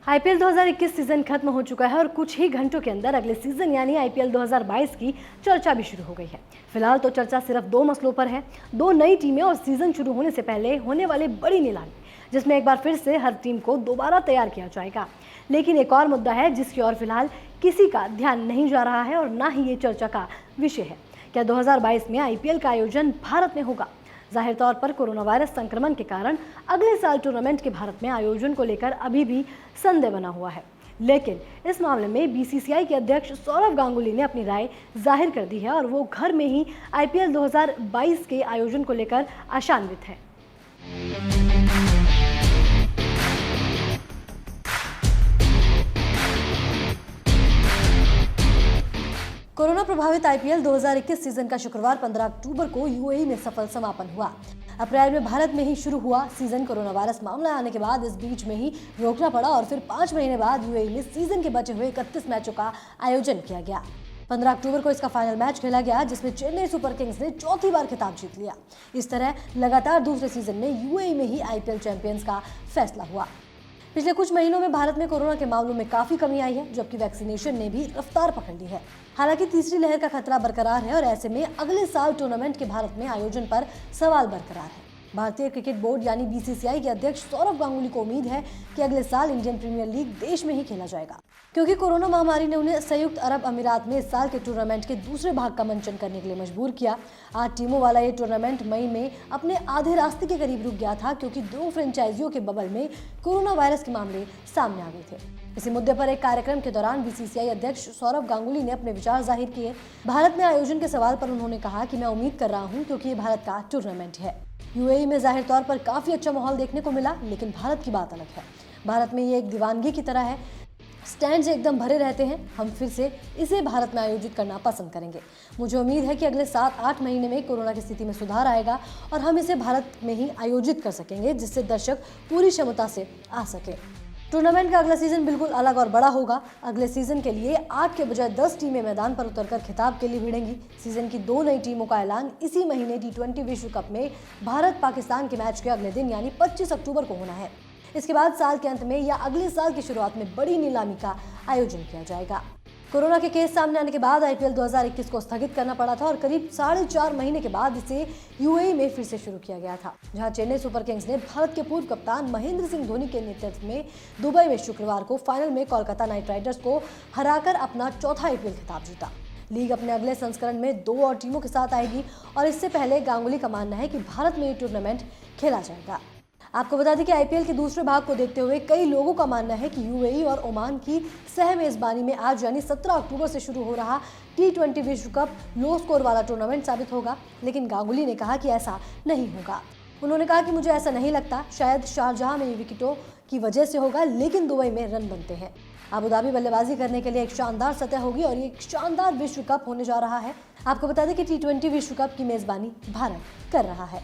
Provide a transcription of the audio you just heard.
IPL 2021 season खत्म हो चुका है और कुछ ही घंटों के अंदर अगले सीजन यानी आईपीएल 2022 की चर्चा भी शुरू हो गई है। फिलहाल तो चर्चा सिर्फ दो मसलों पर है, दो नई टीमें और सीजन शुरू होने से पहले होने वाली बड़ी नीलामी, जिसमें एक बार फिर से हर टीम को दोबारा तैयार किया जाएगा। लेकिन एक और मुद्दा है जिसकी ओर फिलहाल किसी का ध्यान नहीं जा रहा है और ना ही ये चर्चा का विषय है। क्या 2022 में आईपीएल का आयोजन भारत में होगा? जाहिर तौर पर कोरोना वायरस संक्रमण के कारण अगले साल टूर्नामेंट के भारत में आयोजन को लेकर अभी भी संदेह बना हुआ है। लेकिन इस मामले में बीसीसीआई के अध्यक्ष सौरव गांगुली ने अपनी राय जाहिर कर दी है और वो घर में ही आईपीएल 2022 के आयोजन को लेकर आशान्वित है। कोरोना प्रभावित आईपीएल 2021 सीजन का शुक्रवार 15 अक्टूबर को यूएई में सफल समापन हुआ। अप्रैल में भारत में ही शुरू हुआ सीजन कोरोना वायरस मामला आने के बाद इस बीच में ही रोकना पड़ा और फिर 5 महीने बाद यूएई में सीजन के बचे हुए 31 मैचों का आयोजन किया गया। 15 अक्टूबर को इसका फाइनल मैच खेला गया जिसमें चेन्नई सुपर किंग्स ने चौथी बार खिताब जीत लिया। इस तरह लगातार दूसरे सीजन में यूएई में ही आईपीएल चैंपियंस का फैसला हुआ। पिछले कुछ महीनों में भारत में कोरोना के मामलों में काफी कमी आई है, जबकि वैक्सीनेशन ने भी रफ्तार पकड़ ली है। हालांकि तीसरी लहर का खतरा बरकरार है और ऐसे में अगले साल टूर्नामेंट के भारत में आयोजन पर सवाल बरकरार है। भारतीय क्रिकेट बोर्ड यानी बीसीसीआई के अध्यक्ष सौरव गांगुली को उम्मीद है कि अगले साल इंडियन प्रीमियर लीग देश में ही खेला जाएगा, क्योंकि कोरोना महामारी ने उन्हें संयुक्त अरब अमीरात में इस साल के टूर्नामेंट के दूसरे भाग का मंचन करने के लिए मजबूर किया। 8 टीमों वाला ये टूर्नामेंट मई में अपने आधे रास्ते के करीब रुक गया था, क्योंकि 2 फ्रेंचाइजियों के बबल में कोरोना वायरस के मामले सामने आ गए थे। इसी मुद्दे पर एक कार्यक्रम के दौरान बीसीसीआई अध्यक्ष सौरव गांगुली ने अपने विचार जाहिर किए। भारत में आयोजन के सवाल पर उन्होंने कहा कि मैं उम्मीद कर रहा हूं, क्योंकि ये भारत का टूर्नामेंट है। यूएई में जाहिर तौर पर काफी अच्छा माहौल देखने को मिला, लेकिन भारत की बात अलग है। भारत में ये एक दीवानगी की तरह है, स्टैंड्स एकदम भरे रहते हैं। हम फिर से इसे भारत में आयोजित करना पसंद करेंगे। मुझे उम्मीद है कि अगले 7-8 महीने में कोरोना की स्थिति में सुधार आएगा और हम इसे भारत में ही आयोजित कर सकेंगे, जिससे दर्शक पूरी क्षमता से आ सके। टूर्नामेंट का अगला सीजन बिल्कुल अलग और बड़ा होगा। अगले सीजन के लिए 8 के बजाय 10 टीमें मैदान पर उतरकर खिताब के लिए भिड़ेंगी। सीजन की 2 नई टीमों का ऐलान इसी महीने T20 विश्व कप में भारत पाकिस्तान के मैच के अगले दिन यानी 25 अक्टूबर को होना है। इसके बाद साल के अंत में या अगले साल की शुरुआत में बड़ी नीलामी का आयोजन किया जाएगा। कोरोना के केस सामने आने के बाद आईपीएल 2021 को स्थगित करना पड़ा था और करीब 4.5 महीने के बाद इसे यूएई में फिर से शुरू किया गया था, जहां चेन्नई सुपर किंग्स ने भारत के पूर्व कप्तान महेंद्र सिंह धोनी के नेतृत्व में दुबई में शुक्रवार को फाइनल में कोलकाता नाइट राइडर्स को हराकर अपना चौथा आईपीएल खिताब जीता। लीग अपने अगले संस्करण में 2 और टीमों के साथ आएगी और इससे पहले गांगुली का मानना है कि भारत में ये टूर्नामेंट खेला जाएगा। आपको बता दें कि आईपीएल के दूसरे भाग को देखते हुए कई लोगों का मानना है कि यूएई और ओमान की सह मेजबानी में आज यानी 17 अक्टूबर से शुरू हो रहा T20 विश्व कप लो स्कोर वाला टूर्नामेंट साबित होगा। लेकिन गांगुली ने कहा कि ऐसा नहीं होगा। उन्होंने कहा कि मुझे ऐसा नहीं लगता, शायद शारजाह में विकेटों की वजह से होगा, लेकिन दुबई में रन बनते हैं। अबू धाबी बल्लेबाजी करने के लिए एक शानदार सतह होगी और ये एक शानदार विश्व कप होने जा रहा है। आपको बता दें कि T20 विश्व कप की मेजबानी भारत कर रहा है।